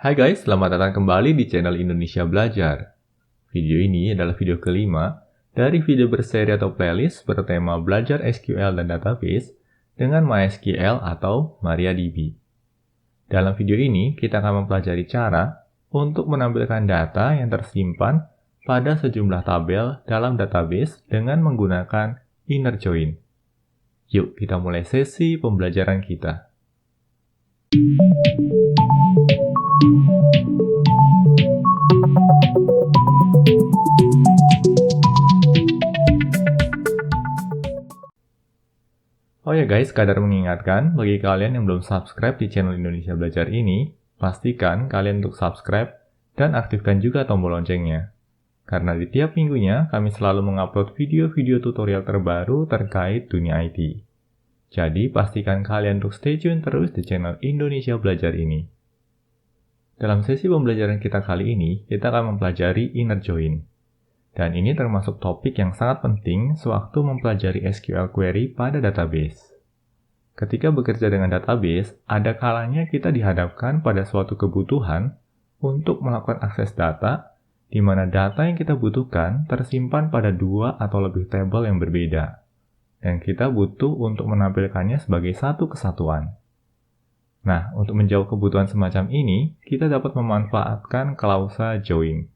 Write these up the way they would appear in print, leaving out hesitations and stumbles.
Hai guys, selamat datang kembali di channel Indonesia Belajar. Video ini adalah video kelima dari video berseri atau playlist bertema belajar SQL dan database dengan MySQL atau MariaDB. Dalam video ini, kita akan mempelajari cara untuk menampilkan data yang tersimpan pada sejumlah tabel dalam database dengan menggunakan inner join. Yuk, kita mulai sesi pembelajaran kita. Oh ya guys, kadar mengingatkan, bagi kalian yang belum subscribe di channel Indonesia Belajar ini, pastikan kalian untuk subscribe dan aktifkan juga tombol loncengnya. Karena di tiap minggunya, kami selalu mengupload video-video tutorial terbaru terkait dunia IT. Jadi, pastikan kalian untuk stay tune terus di channel Indonesia Belajar ini. Dalam sesi pembelajaran kita kali ini, kita akan mempelajari inner join. Dan ini termasuk topik yang sangat penting sewaktu mempelajari SQL query pada database. Ketika bekerja dengan database, ada kalanya kita dihadapkan pada suatu kebutuhan untuk melakukan akses data, di mana data yang kita butuhkan tersimpan pada dua atau lebih tabel yang berbeda, dan kita butuh untuk menampilkannya sebagai satu kesatuan. Nah, untuk menjawab kebutuhan semacam ini, kita dapat memanfaatkan klausa join.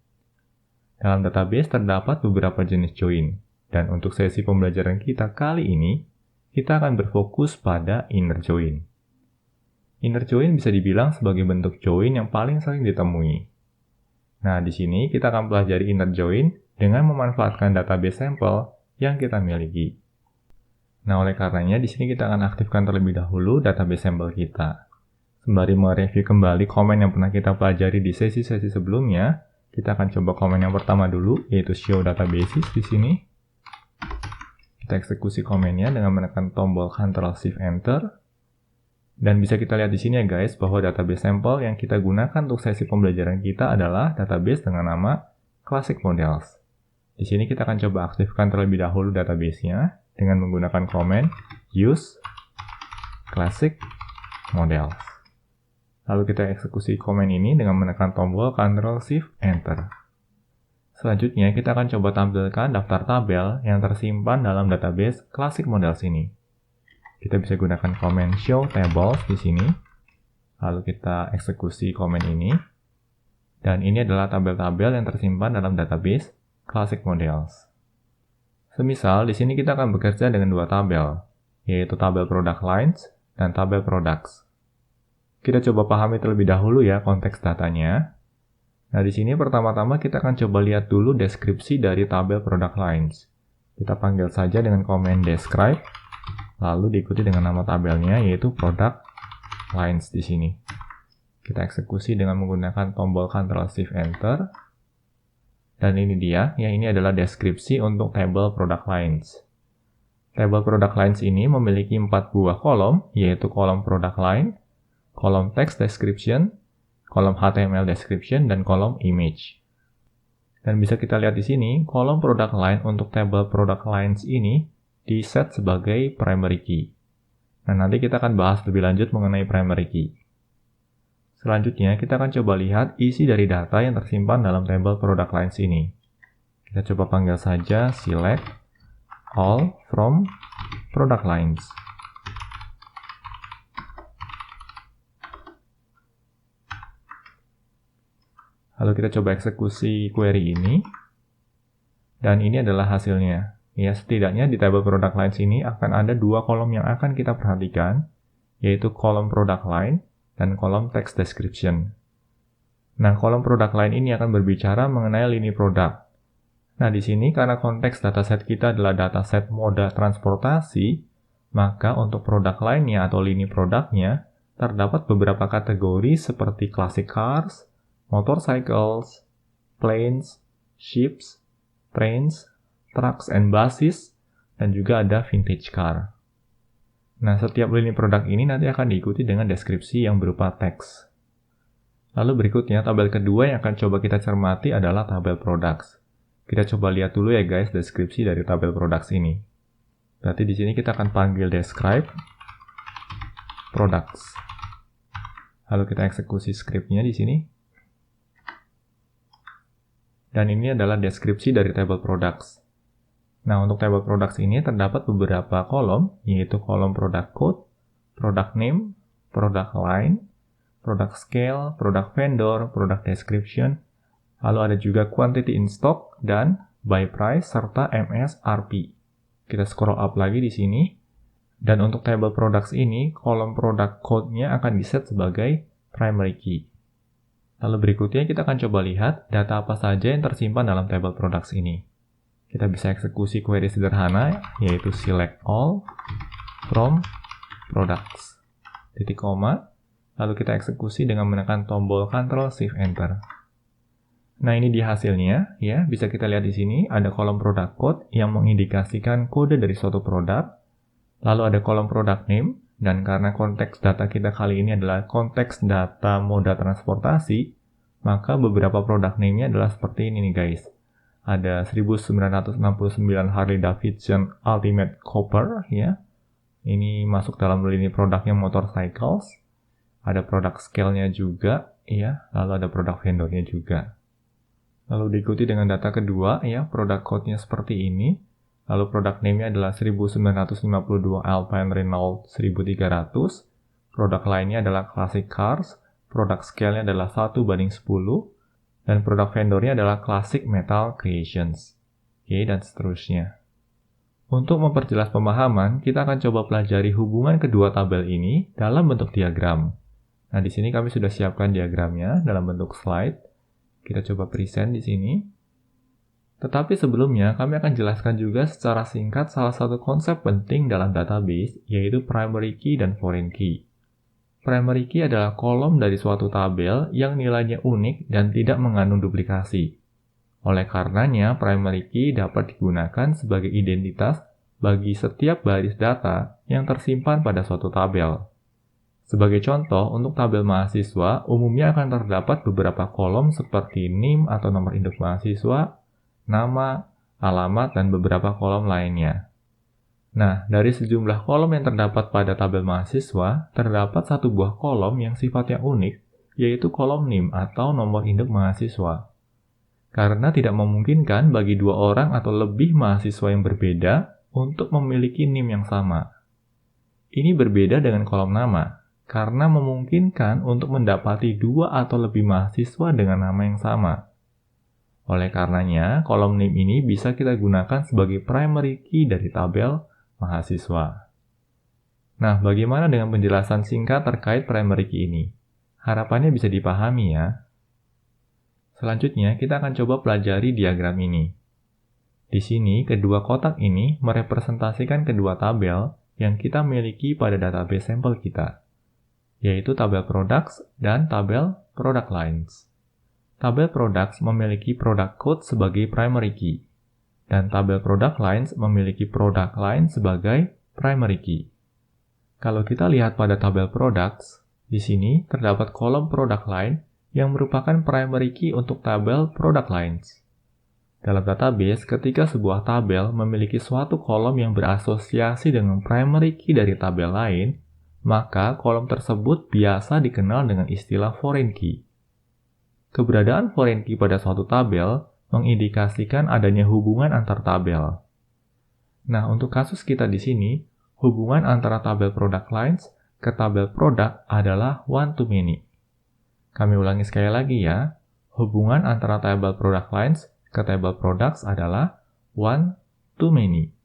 Dalam database terdapat beberapa jenis join, dan untuk sesi pembelajaran kita kali ini, kita akan berfokus pada inner join. Inner join bisa dibilang sebagai bentuk join yang paling sering ditemui. Nah, di sini kita akan pelajari inner join dengan memanfaatkan database sampel yang kita miliki. Nah, oleh karenanya di sini kita akan aktifkan terlebih dahulu database sampel kita. Sembari mereview kembali komen yang pernah kita pelajari di sesi-sesi sebelumnya, kita akan coba komen yang pertama dulu, yaitu show databases di sini. Kita eksekusi komennya dengan menekan tombol Ctrl+Shift+Enter. Dan bisa kita lihat di sini ya guys, bahwa database sampel yang kita gunakan untuk sesi pembelajaran kita adalah database dengan nama Classic Models. Di sini kita akan coba aktifkan terlebih dahulu database-nya dengan menggunakan komen use Classic Models. Lalu kita eksekusi komen ini dengan menekan tombol Ctrl+Shift+Enter. Selanjutnya, kita akan coba tampilkan daftar tabel yang tersimpan dalam database Classic Models ini. Kita bisa gunakan komen show tables di sini. Lalu kita eksekusi komen ini. Dan ini adalah tabel-tabel yang tersimpan dalam database Classic Models. Semisal, di sini kita akan bekerja dengan dua tabel, yaitu tabel product lines dan tabel products. Kita coba pahami terlebih dahulu ya konteks datanya. Nah, di sini pertama-tama kita akan coba lihat dulu deskripsi dari tabel product lines. Kita panggil saja dengan komen describe, lalu diikuti dengan nama tabelnya yaitu product lines di sini. Kita eksekusi dengan menggunakan tombol Ctrl+Shift+Enter. Dan ini dia, ya ini adalah deskripsi untuk tabel product lines. Tabel product lines ini memiliki 4 buah kolom, yaitu kolom product line, kolom text description, kolom HTML description, dan kolom image. Dan bisa kita lihat di sini, kolom product line untuk tabel product lines ini di-set sebagai primary key. Nah, nanti kita akan bahas lebih lanjut mengenai primary key. Selanjutnya, kita akan coba lihat isi dari data yang tersimpan dalam tabel product lines ini. Kita coba panggil saja select all from product lines. Lalu kita coba eksekusi query ini. Dan ini adalah hasilnya. Ya, setidaknya di tabel product lines ini akan ada dua kolom yang akan kita perhatikan, yaitu kolom product line dan kolom text description. Nah, kolom product line ini akan berbicara mengenai lini produk. Nah, di sini karena konteks dataset kita adalah dataset moda transportasi, maka untuk product line-nya atau lini produknya terdapat beberapa kategori seperti classic cars, motorcycles, planes, ships, trains, trucks and buses, dan juga ada vintage car. Nah, setiap lini produk ini nanti akan diikuti dengan deskripsi yang berupa teks. Lalu berikutnya, tabel kedua yang akan coba kita cermati adalah tabel products. Kita coba lihat dulu ya guys deskripsi dari tabel products ini. Berarti di sini kita akan panggil describe products. Lalu kita eksekusi scriptnya di sini. dan ini adalah deskripsi dari table products. Nah, untuk table products ini terdapat beberapa kolom, yaitu kolom product code, product name, product line, product scale, product vendor, product description, lalu ada juga quantity in stock, dan by price, serta MSRP. Kita scroll up lagi di sini, dan untuk table products ini, kolom product code-nya akan diset sebagai primary key. Lalu berikutnya kita akan coba lihat data apa saja yang tersimpan dalam table products ini. Kita bisa eksekusi query sederhana, yaitu select all from products. Titik koma, lalu kita eksekusi dengan menekan tombol Ctrl Shift Enter. Nah, ini di hasilnya, ya, bisa kita lihat di sini ada kolom product code yang mengindikasikan kode dari suatu produk, lalu ada kolom product name, dan karena konteks data kita kali ini adalah konteks data moda transportasi, maka beberapa product name-nya adalah seperti ini nih guys. Ada 1969 Harley Davidson Ultimate Cooper, ya. Ini masuk dalam lini produknya motorcycles. Ada product scale-nya juga, ya. Lalu ada product vendor-nya juga. Lalu diikuti dengan data kedua, ya. Product code-nya seperti ini. Lalu product name-nya adalah 1952 Alpine Renault 1300. Produk lainnya adalah Classic Cars. Product scale-nya adalah 1:10. Dan produk vendornya adalah Classic Metal Creations. Oke, dan seterusnya. Untuk memperjelas pemahaman, kita akan coba pelajari hubungan kedua tabel ini dalam bentuk diagram. Nah, di sini kami sudah siapkan diagramnya dalam bentuk slide. Kita coba present di sini. Tetapi sebelumnya, kami akan jelaskan juga secara singkat salah satu konsep penting dalam database, yaitu primary key dan foreign key. Primary key adalah kolom dari suatu tabel yang nilainya unik dan tidak mengandung duplikasi. Oleh karenanya, primary key dapat digunakan sebagai identitas bagi setiap baris data yang tersimpan pada suatu tabel. Sebagai contoh, untuk tabel mahasiswa, umumnya akan terdapat beberapa kolom seperti NIM atau nomor induk mahasiswa, nama, alamat, dan beberapa kolom lainnya. Nah, dari sejumlah kolom yang terdapat pada tabel mahasiswa, terdapat satu buah kolom yang sifatnya unik, yaitu kolom NIM atau nomor induk mahasiswa. Karena tidak memungkinkan bagi dua orang atau lebih mahasiswa yang berbeda untuk memiliki NIM yang sama. Ini berbeda dengan kolom nama, karena memungkinkan untuk mendapati dua atau lebih mahasiswa dengan nama yang sama. Oleh karenanya, kolom NIM ini bisa kita gunakan sebagai primary key dari tabel mahasiswa. Nah, bagaimana dengan penjelasan singkat terkait primary key ini? Harapannya bisa dipahami ya. Selanjutnya, kita akan coba pelajari diagram ini. Di sini, kedua kotak ini merepresentasikan kedua tabel yang kita miliki pada database sampel kita, yaitu tabel products dan tabel product lines. Tabel products memiliki product code sebagai primary key, dan tabel product lines memiliki product line sebagai primary key. Kalau kita lihat pada tabel products, di sini terdapat kolom product line yang merupakan primary key untuk tabel product lines. Dalam database, ketika sebuah tabel memiliki suatu kolom yang berasosiasi dengan primary key dari tabel lain, maka kolom tersebut biasa dikenal dengan istilah foreign key. Keberadaan foreign key pada suatu tabel mengindikasikan adanya hubungan antar tabel. Nah, untuk kasus kita di sini, hubungan antara tabel product lines ke tabel product adalah one to many. Kami ulangi sekali lagi ya, hubungan antara tabel product lines ke tabel products adalah one to many.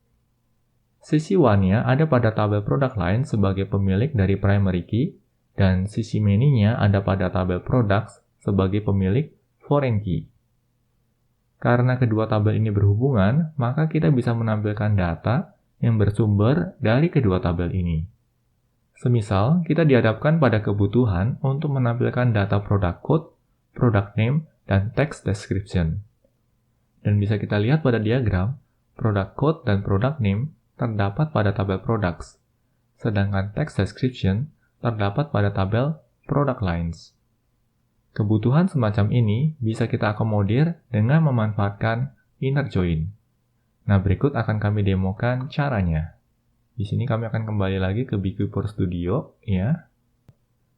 Sisi one-nya ada pada tabel product line sebagai pemilik dari primary key, dan sisi many-nya ada pada tabel products sebagai pemilik foreign key. Karena kedua tabel ini berhubungan, maka kita bisa menampilkan data yang bersumber dari kedua tabel ini. Semisal, kita dihadapkan pada kebutuhan untuk menampilkan data product code, product name, dan text description. Dan bisa kita lihat pada diagram, product code dan product name terdapat pada tabel products, sedangkan text description terdapat pada tabel product lines. Kebutuhan semacam ini bisa kita akomodir dengan memanfaatkan inner join. Nah, berikut akan kami demokan caranya. Di sini kami akan kembali lagi ke BigQuiper Studio, ya.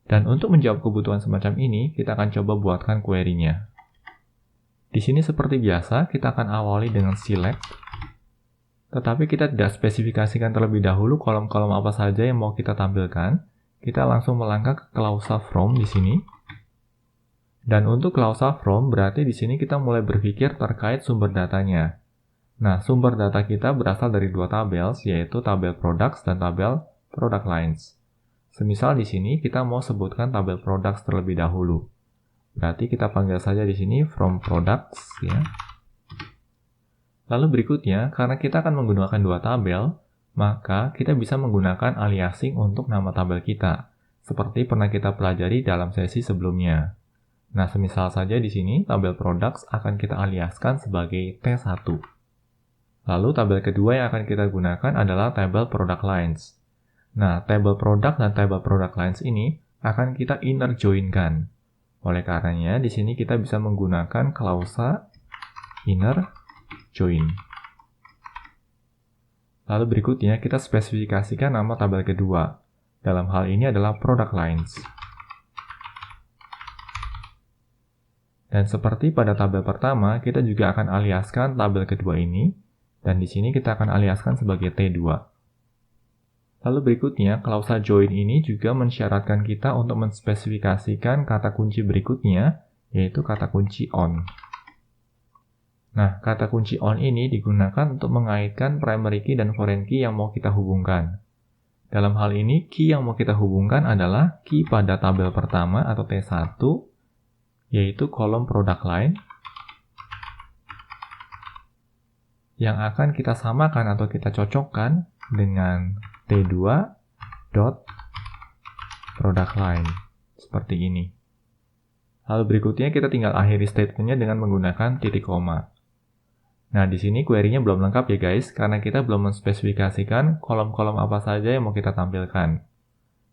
Dan untuk menjawab kebutuhan semacam ini, kita akan coba buatkan query-nya. Di sini seperti biasa, kita akan awali dengan select, tetapi kita tidak spesifikasikan terlebih dahulu kolom-kolom apa saja yang mau kita tampilkan. Kita langsung melangkah ke klausa from di sini. Dan untuk klausa from, berarti di sini kita mulai berpikir terkait sumber datanya. Nah, sumber data kita berasal dari dua tabel, yaitu tabel products dan tabel product lines. Semisal di sini kita mau sebutkan tabel products terlebih dahulu. Berarti kita panggil saja di sini from products, ya. Lalu berikutnya, karena kita akan menggunakan dua tabel, maka kita bisa menggunakan aliasing untuk nama tabel kita, seperti pernah kita pelajari dalam sesi sebelumnya. Nah, semisal saja di sini tabel products akan kita aliaskan sebagai T1. Lalu tabel kedua yang akan kita gunakan adalah tabel product lines. Nah, tabel product dan tabel product lines ini akan kita inner join-kan. Oleh karenanya, di sini kita bisa menggunakan klausa inner join. Lalu berikutnya, kita spesifikasikan nama tabel kedua. Dalam hal ini adalah product lines. Dan seperti pada tabel pertama, kita juga akan aliaskan tabel kedua ini, dan di sini kita akan aliaskan sebagai T2. Lalu berikutnya, klausa join ini juga mensyaratkan kita untuk menspesifikasikan kata kunci berikutnya, yaitu kata kunci on. Nah, kata kunci on ini digunakan untuk mengaitkan primary key dan foreign key yang mau kita hubungkan. Dalam hal ini, key yang mau kita hubungkan adalah key pada tabel pertama atau T1, yaitu kolom product line, yang akan kita samakan atau kita cocokkan dengan T2 dot product line seperti ini. Lalu berikutnya kita tinggal akhiri statementnya dengan menggunakan titik koma. Nah, di sini query-nya belum lengkap ya guys, karena kita belum menspesifikasikan kolom-kolom apa saja yang mau kita tampilkan.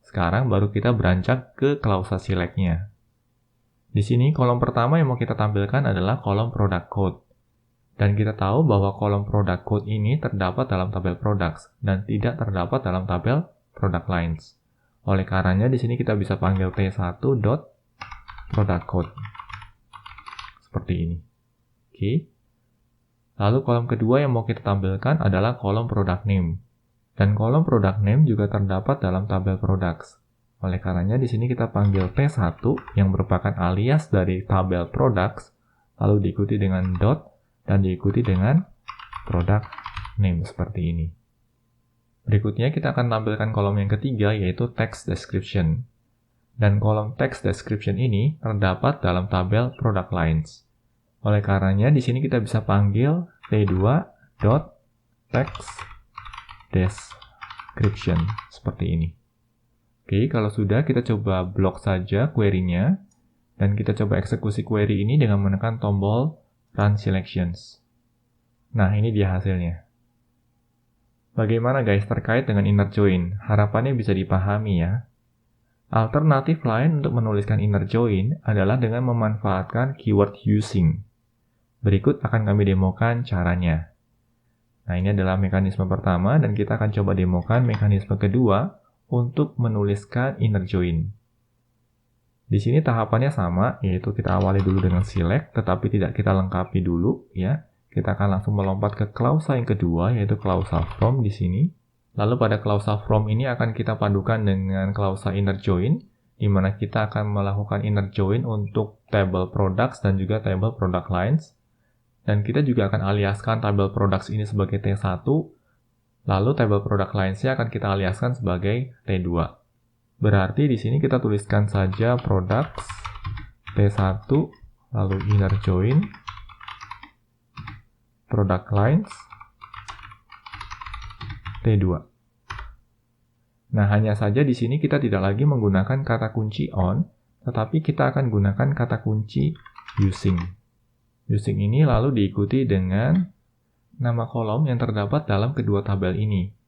Sekarang baru kita beranjak ke klausa select-nya. Di sini kolom pertama yang mau kita tampilkan adalah kolom product code. Dan kita tahu bahwa kolom product code ini terdapat dalam tabel products dan tidak terdapat dalam tabel product lines. Oleh karenanya di sini kita bisa panggil T1 dot product code. Seperti ini. Oke. Lalu kolom kedua yang mau kita tampilkan adalah kolom product name. Dan kolom product name juga terdapat dalam tabel products. Oleh karenanya di sini kita panggil T1 yang merupakan alias dari tabel products, lalu diikuti dengan dot dan diikuti dengan product name seperti ini. Berikutnya kita akan tampilkan kolom yang ketiga yaitu text description. Dan kolom text description ini terdapat dalam tabel product lines. Oleh karenanya di sini kita bisa panggil T2 dot text description seperti ini. Oke, kalau sudah kita coba blok saja query-nya dan kita coba eksekusi query ini dengan menekan tombol Run Selections. Nah, ini dia hasilnya. Bagaimana guys terkait dengan inner join? Harapannya bisa dipahami ya. Alternatif lain untuk menuliskan inner join adalah dengan memanfaatkan keyword using. Berikut akan kami demokan caranya. Nah, ini adalah mekanisme pertama dan kita akan coba demokan mekanisme kedua untuk menuliskan inner join. Di sini tahapannya sama, yaitu kita awali dulu dengan select, tetapi tidak kita lengkapi dulu, ya. Kita akan langsung melompat ke klausa yang kedua, yaitu klausa from di sini. Lalu pada klausa from ini akan kita padukan dengan klausa inner join, di mana kita akan melakukan inner join untuk table products dan juga table product lines. Dan kita juga akan aliaskan table products ini sebagai T1, lalu table product lines-nya akan kita aliaskan sebagai T2. Berarti di sini kita tuliskan saja products T1 lalu inner join product lines T2. Nah, hanya saja di sini kita tidak lagi menggunakan kata kunci on, tetapi kita akan gunakan kata kunci using. Using ini lalu diikuti dengan nama kolom yang terdapat dalam kedua tabel ini.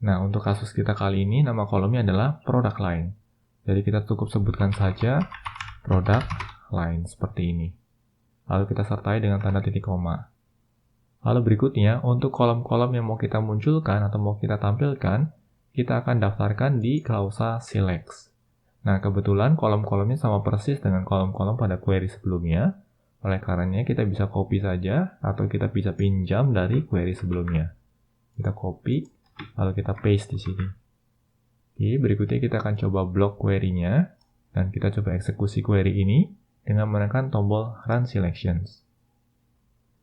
Nah, untuk kasus kita kali ini, nama kolomnya adalah product line. Jadi kita cukup sebutkan saja product line seperti ini. Lalu kita sertai dengan tanda titik koma. Lalu berikutnya, untuk kolom-kolom yang mau kita munculkan atau mau kita tampilkan, kita akan daftarkan di klausa select. Nah, kebetulan kolom-kolomnya sama persis dengan kolom-kolom pada query sebelumnya. Oleh karenanya kita bisa copy saja atau kita bisa pinjam dari query sebelumnya. Kita copy, lalu kita paste di sini. Oke, berikutnya kita akan coba blok query-nya, dan kita coba eksekusi query ini dengan menekan tombol Run Selections.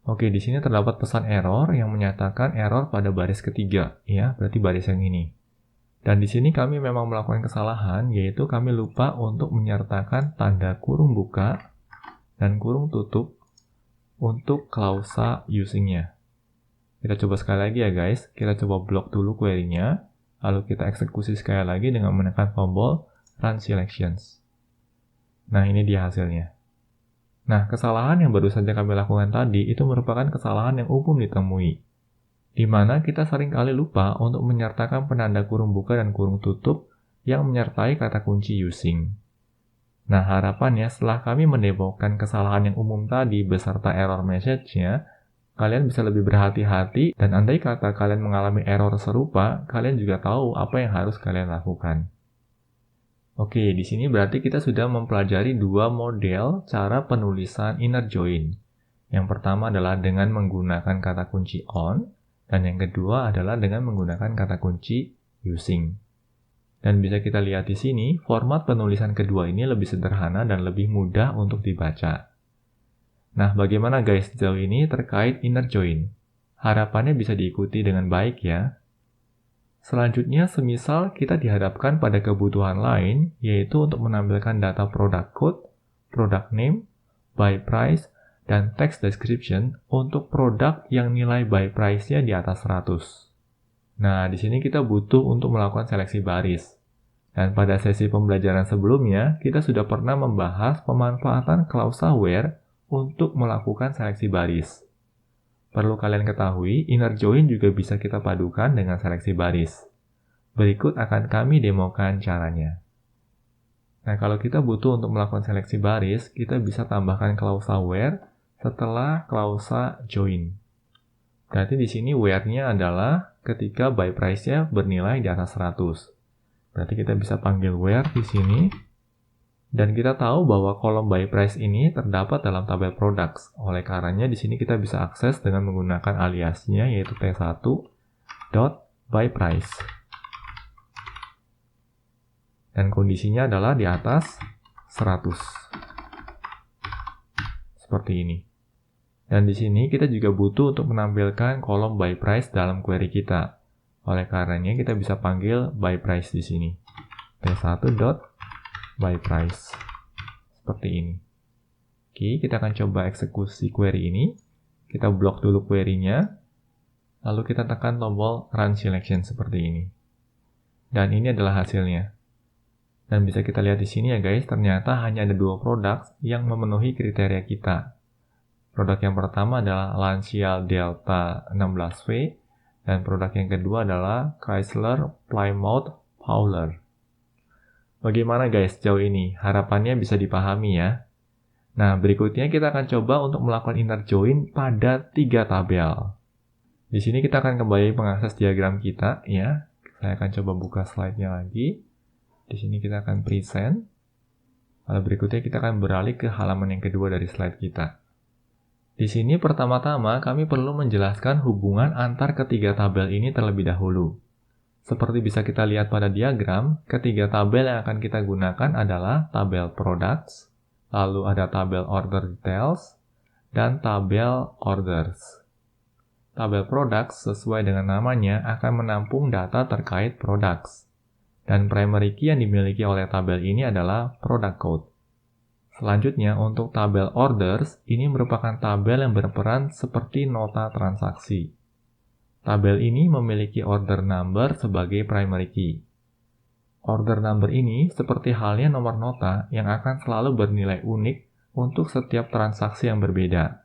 Oke, di sini terdapat pesan error yang menyatakan error pada baris ketiga, ya, berarti baris yang ini. Dan di sini kami memang melakukan kesalahan, yaitu kami lupa untuk menyertakan tanda kurung buka dan kurung tutup untuk klausa using-nya. Kita coba sekali lagi ya guys, kita coba blok dulu query-nya, lalu kita eksekusi sekali lagi dengan menekan tombol Run Selections. Nah, ini dia hasilnya. Nah, kesalahan yang baru saja kami lakukan tadi itu merupakan kesalahan yang umum ditemui, di mana kita seringkali lupa untuk menyertakan penanda kurung buka dan kurung tutup yang menyertai kata kunci using. Nah, harapannya setelah kami mendemokan kesalahan yang umum tadi beserta error message-nya, kalian bisa lebih berhati-hati dan andai kata kalian mengalami error serupa, kalian juga tahu apa yang harus kalian lakukan. Oke, di sini berarti kita sudah mempelajari dua model cara penulisan inner join. Yang pertama adalah dengan menggunakan kata kunci on, dan yang kedua adalah dengan menggunakan kata kunci using. Dan bisa kita lihat di sini, format penulisan kedua ini lebih sederhana dan lebih mudah untuk dibaca. Nah, bagaimana guys sejauh ini terkait inner join? Harapannya bisa diikuti dengan baik ya. Selanjutnya, semisal kita dihadapkan pada kebutuhan lain, yaitu untuk menampilkan data product code, product name, by price, dan text description untuk produk yang nilai by price-nya di atas 100. Nah, di sini kita butuh untuk melakukan seleksi baris. Dan pada sesi pembelajaran sebelumnya, kita sudah pernah membahas pemanfaatan klausa where untuk melakukan seleksi baris. Perlu kalian ketahui, inner join juga bisa kita padukan dengan seleksi baris. Berikut akan kami demokan caranya. Nah, kalau kita butuh untuk melakukan seleksi baris, kita bisa tambahkan klausa where setelah klausa join. Berarti di sini where-nya adalah ketika by price-nya bernilai di atas 100. Berarti kita bisa panggil where di sini. Dan kita tahu bahwa kolom by price ini terdapat dalam tabel products. Oleh karenanya di sini kita bisa akses dengan menggunakan aliasnya yaitu t1.byprice. Dan kondisinya adalah di atas 100. Seperti ini. Dan di sini kita juga butuh untuk menampilkan kolom by price dalam query kita. Oleh karenanya kita bisa panggil by price di sini. t1.byprice. Seperti ini. Oke, kita akan coba eksekusi query ini. Kita blok dulu query-nya. Lalu kita tekan tombol Run Selection seperti ini. Dan ini adalah hasilnya. Dan bisa kita lihat di sini ya guys, ternyata hanya ada dua produk yang memenuhi kriteria kita. Produk yang pertama adalah Lancia Delta 16V, dan produk yang kedua adalah Chrysler Plymouth Prowler. Bagaimana guys sejauh ini? Harapannya bisa dipahami ya. Nah, berikutnya kita akan coba untuk melakukan inner join pada 3 tabel. Di sini kita akan kembali mengakses diagram kita ya. Saya akan coba buka slide-nya lagi. Di sini kita akan present. Lalu berikutnya kita akan beralih ke halaman yang kedua dari slide kita. Di sini pertama-tama kami perlu menjelaskan hubungan antar ketiga tabel ini terlebih dahulu. Seperti bisa kita lihat pada diagram, ketiga tabel yang akan kita gunakan adalah tabel products, lalu ada tabel order details, dan tabel orders. Tabel products sesuai dengan namanya akan menampung data terkait products. Dan primary key yang dimiliki oleh tabel ini adalah product code. Selanjutnya, untuk tabel orders, ini merupakan tabel yang berperan seperti nota transaksi. Tabel ini memiliki order number sebagai primary key. Order number ini seperti halnya nomor nota yang akan selalu bernilai unik untuk setiap transaksi yang berbeda.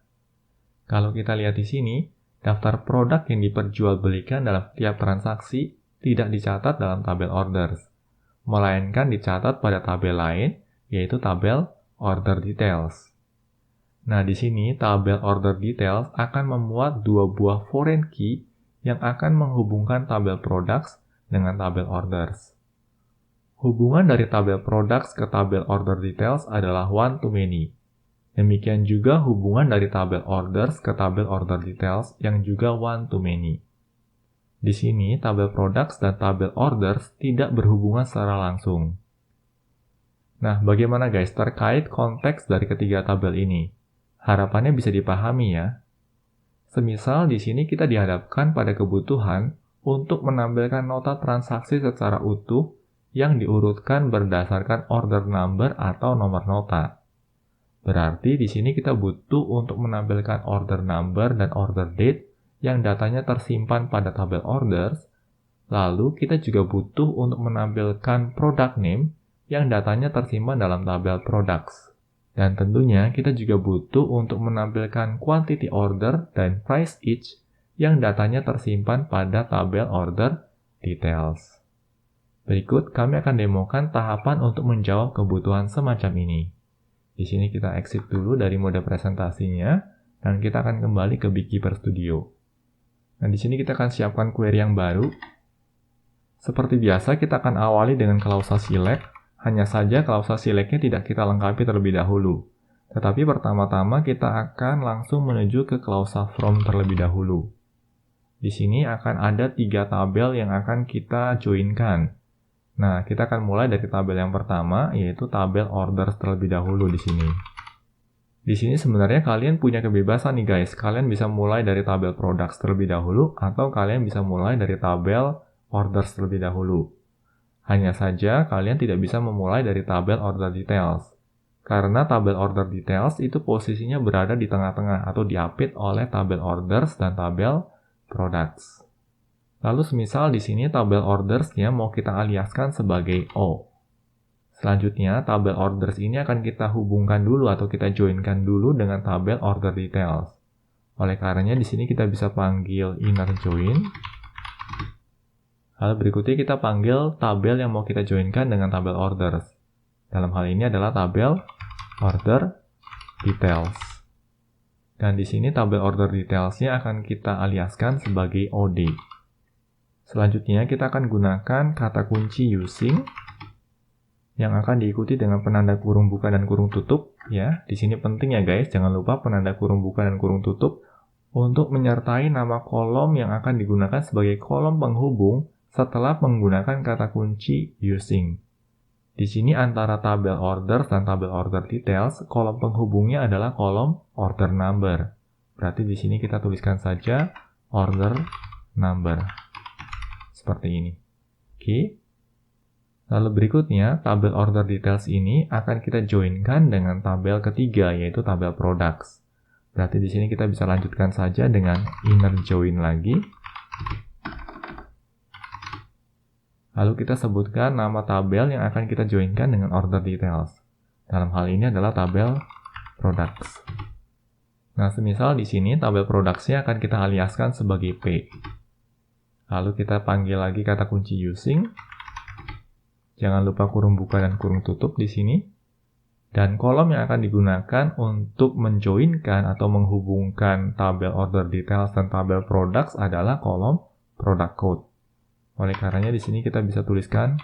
Kalau kita lihat di sini, daftar produk yang diperjualbelikan dalam setiap transaksi tidak dicatat dalam tabel orders, melainkan dicatat pada tabel lain, yaitu tabel order details. Nah, di sini tabel order details akan memuat dua buah foreign key yang akan menghubungkan tabel products dengan tabel orders. Hubungan dari tabel products ke tabel order details adalah one to many. Demikian juga hubungan dari tabel orders ke tabel order details yang juga one to many. Di sini, tabel products dan tabel orders tidak berhubungan secara langsung. Nah, bagaimana guys terkait konteks dari ketiga tabel ini? Harapannya bisa dipahami ya. Semisal di sini kita dihadapkan pada kebutuhan untuk menampilkan nota transaksi secara utuh yang diurutkan berdasarkan order number atau nomor nota. Berarti di sini kita butuh untuk menampilkan order number dan order date yang datanya tersimpan pada tabel orders. Lalu kita juga butuh untuk menampilkan product name yang datanya tersimpan dalam tabel products. Dan tentunya kita juga butuh untuk menampilkan quantity order dan price each yang datanya tersimpan pada tabel order details. Berikut kami akan demokan tahapan untuk menjawab kebutuhan semacam ini. Di sini kita exit dulu dari mode presentasinya, dan kita akan kembali ke Beekeeper Studio. Nah, di sini kita akan siapkan query yang baru. Seperti biasa, kita akan awali dengan klausa select. Hanya saja klausa select-nya tidak kita lengkapi terlebih dahulu. Tetapi pertama-tama kita akan langsung menuju ke klausa from terlebih dahulu. Di sini akan ada 3 tabel yang akan kita joinkan. Nah, kita akan mulai dari tabel yang pertama, yaitu tabel orders terlebih dahulu di sini. Di sini sebenarnya kalian punya kebebasan nih guys. Kalian bisa mulai dari tabel products terlebih dahulu, atau kalian bisa mulai dari tabel orders terlebih dahulu. Hanya saja kalian tidak bisa memulai dari tabel order details. Karena tabel order details itu posisinya berada di tengah-tengah atau diapit oleh tabel orders dan tabel products. Lalu semisal di sini tabel orders-nya mau kita aliaskan sebagai O. Selanjutnya, tabel orders ini akan kita hubungkan dulu atau kita joinkan dulu dengan tabel order details. Oleh karenanya di sini kita bisa panggil inner join. Lalu berikutnya kita panggil tabel yang mau kita joinkan dengan tabel orders. Dalam hal ini adalah tabel order details. Dan di sini tabel order details-nya akan kita aliaskan sebagai OD. Selanjutnya kita akan gunakan kata kunci using yang akan diikuti dengan penanda kurung buka dan kurung tutup ya. Di sini penting ya guys, jangan lupa penanda kurung buka dan kurung tutup untuk menyertai nama kolom yang akan digunakan sebagai kolom penghubung setelah menggunakan kata kunci using. Di sini antara tabel orders dan tabel order details, kolom penghubungnya adalah kolom order number. Berarti di sini kita tuliskan saja order number. Seperti ini. Oke. Lalu berikutnya, tabel order details ini akan kita joinkan dengan tabel ketiga, yaitu tabel products. Berarti di sini kita bisa lanjutkan saja dengan inner join lagi. Lalu kita sebutkan nama tabel yang akan kita joinkan dengan order details. Dalam hal ini adalah tabel products. Nah, semisal di sini tabel products-nya akan kita aliaskan sebagai P. Lalu kita panggil lagi kata kunci using. Jangan lupa kurung buka dan kurung tutup di sini. Dan kolom yang akan digunakan untuk menjoinkan atau menghubungkan tabel order details dan tabel products adalah kolom product code. Oleh karenanya di sini kita bisa tuliskan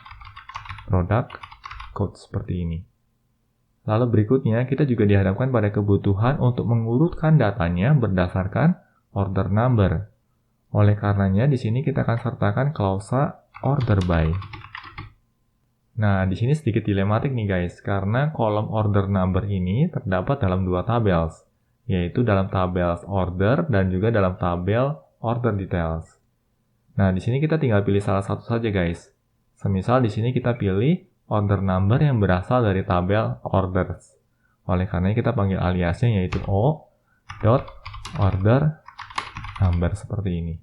product code seperti ini. Lalu berikutnya kita juga dihadapkan pada kebutuhan untuk mengurutkan datanya berdasarkan order number. Oleh karenanya di sini kita akan sertakan klausa order by. Nah, di sini sedikit dilematik nih guys, karena kolom order number ini terdapat dalam 2 tabels, yaitu dalam tabel order dan juga dalam tabel order details. Nah, di sini kita tinggal pilih salah satu saja guys. Semisal di sini kita pilih order number yang berasal dari tabel orders. Oleh karenanya kita panggil aliasnya yaitu O.order number seperti ini.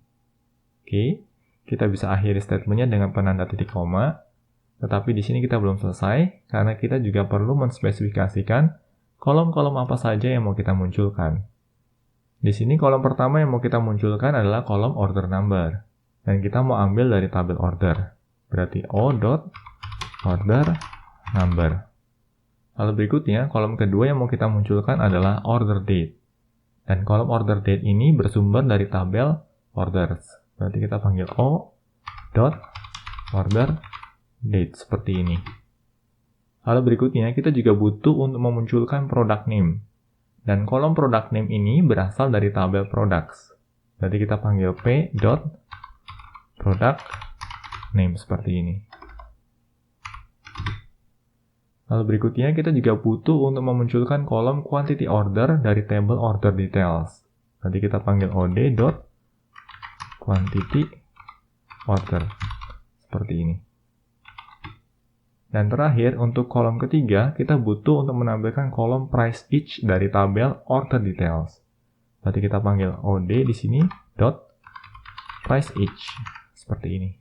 Oke, kita bisa akhiri statementnya dengan penanda titik koma. Tetapi di sini kita belum selesai, karena kita juga perlu menspesifikasikan kolom-kolom apa saja yang mau kita munculkan. Di sini kolom pertama yang mau kita munculkan adalah kolom order number. Dan kita mau ambil dari tabel order. Berarti O.order number. Lalu berikutnya, kolom kedua yang mau kita munculkan adalah order date. Dan kolom order date ini bersumber dari tabel orders. Berarti kita panggil O.order date seperti ini. Lalu berikutnya kita juga butuh untuk memunculkan product name. Dan kolom product name ini berasal dari tabel products. Berarti kita panggil p.product name seperti ini. Lalu berikutnya kita juga butuh untuk memunculkan kolom quantity order dari tabel order details. Nanti kita panggil od.quantity order seperti ini. Dan terakhir, untuk kolom ketiga, kita butuh untuk menampilkan kolom price each dari tabel order details. Berarti kita panggil od di sini dot price each seperti ini.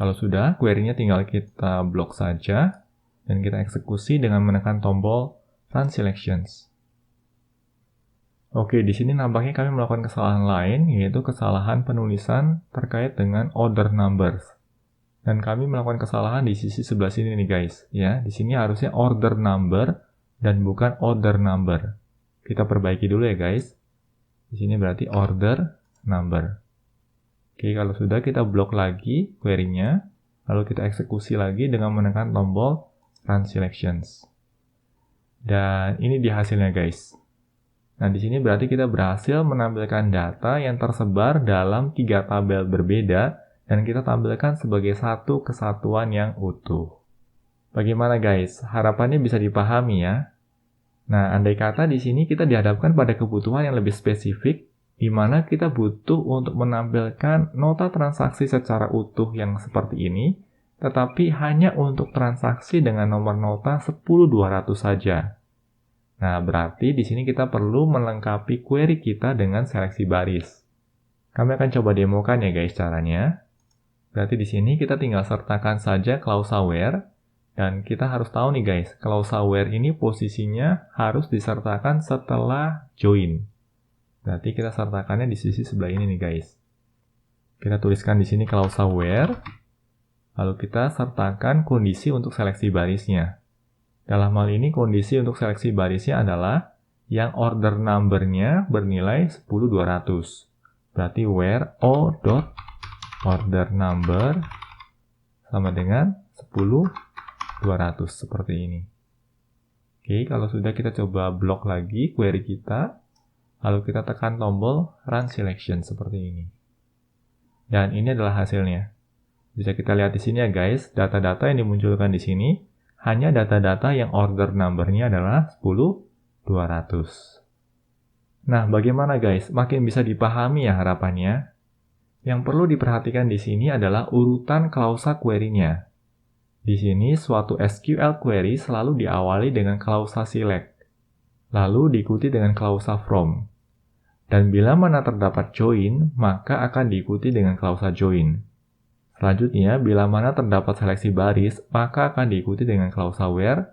Kalau sudah, query-nya tinggal kita blok saja dan kita eksekusi dengan menekan tombol Run Selections. Oke, di sini nampaknya kami melakukan kesalahan lain, yaitu kesalahan penulisan terkait dengan order numbers. Dan kami melakukan kesalahan di sisi sebelah sini nih guys, ya. Di sini harusnya order number dan bukan order number. Kita perbaiki dulu ya guys. Di sini berarti order number. Oke, kalau sudah kita blok lagi query-nya, lalu kita eksekusi lagi dengan menekan tombol Run Selections. Dan ini dia hasilnya guys. Nah, di sini berarti kita berhasil menampilkan data yang tersebar dalam 3 tabel berbeda dan kita tampilkan sebagai satu kesatuan yang utuh. Bagaimana guys? Harapannya bisa dipahami ya. Nah, andai kata di sini kita dihadapkan pada kebutuhan yang lebih spesifik, di mana kita butuh untuk menampilkan nota transaksi secara utuh yang seperti ini, tetapi hanya untuk transaksi dengan nomor nota 10200 saja. Nah, berarti di sini kita perlu melengkapi query kita dengan seleksi baris. Kami akan coba demokan ya guys caranya. Berarti di sini kita tinggal sertakan saja klausa where, dan kita harus tahu nih guys, klausa where ini posisinya harus disertakan setelah join. Berarti kita sertakannya di sisi sebelah ini nih guys. Kita tuliskan di sini klausa where, lalu kita sertakan kondisi untuk seleksi barisnya. Dalam hal ini kondisi untuk seleksi barisnya adalah yang order number-nya bernilai 10200. Berarti where o.order number sama dengan 10200 seperti ini. Oke, kalau sudah kita coba blok lagi query kita, lalu kita tekan tombol Run Selection seperti ini. Dan ini adalah hasilnya. Bisa kita lihat di sini ya guys, data-data yang dimunculkan di sini hanya data-data yang order number-nya adalah 10200. Nah, bagaimana guys? Makin bisa dipahami ya harapannya? Yang perlu diperhatikan di sini adalah urutan klausa query-nya. Di sini suatu SQL query selalu diawali dengan klausa select, lalu diikuti dengan klausa from. Dan bila mana terdapat join, maka akan diikuti dengan klausa join. Selanjutnya, bila mana terdapat seleksi baris, maka akan diikuti dengan klausa where.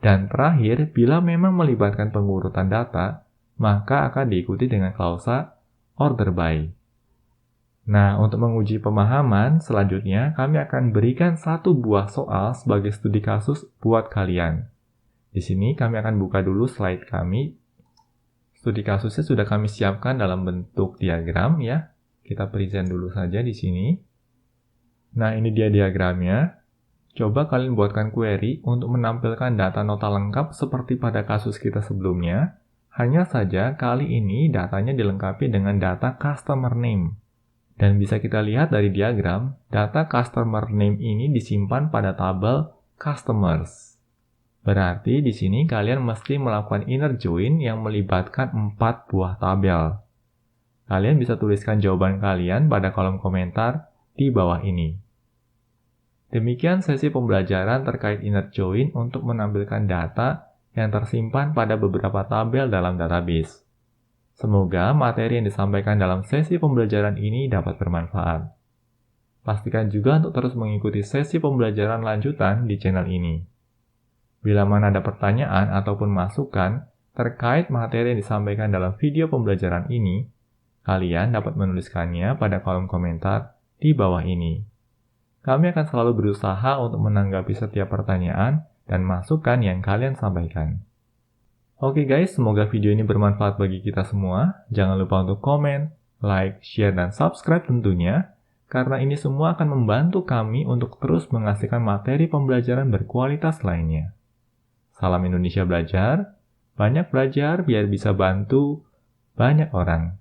Dan terakhir, bila memang melibatkan pengurutan data, maka akan diikuti dengan klausa order by. Nah, untuk menguji pemahaman, selanjutnya kami akan berikan satu buah soal sebagai studi kasus buat kalian. Di sini kami akan buka dulu slide kami. Studi kasusnya sudah kami siapkan dalam bentuk diagram ya. Kita present dulu saja di sini. Nah, ini dia diagramnya. Coba kalian buatkan query untuk menampilkan data nota lengkap seperti pada kasus kita sebelumnya. Hanya saja kali ini datanya dilengkapi dengan data customer name. Dan bisa kita lihat dari diagram, data customer name ini disimpan pada tabel customers. Berarti di sini kalian mesti melakukan inner join yang melibatkan 4 buah tabel. Kalian bisa tuliskan jawaban kalian pada kolom komentar di bawah ini. Demikian sesi pembelajaran terkait inner join untuk menampilkan data yang tersimpan pada beberapa tabel dalam database. Semoga materi yang disampaikan dalam sesi pembelajaran ini dapat bermanfaat. Pastikan juga untuk terus mengikuti sesi pembelajaran lanjutan di channel ini. Bila mana ada pertanyaan ataupun masukan terkait materi yang disampaikan dalam video pembelajaran ini, kalian dapat menuliskannya pada kolom komentar di bawah ini. Kami akan selalu berusaha untuk menanggapi setiap pertanyaan dan masukan yang kalian sampaikan. Oke guys, semoga video ini bermanfaat bagi kita semua. Jangan lupa untuk komen, like, share, dan subscribe tentunya, karena ini semua akan membantu kami untuk terus menghasilkan materi pembelajaran berkualitas lainnya. Salam Indonesia Belajar, banyak belajar biar bisa bantu banyak orang.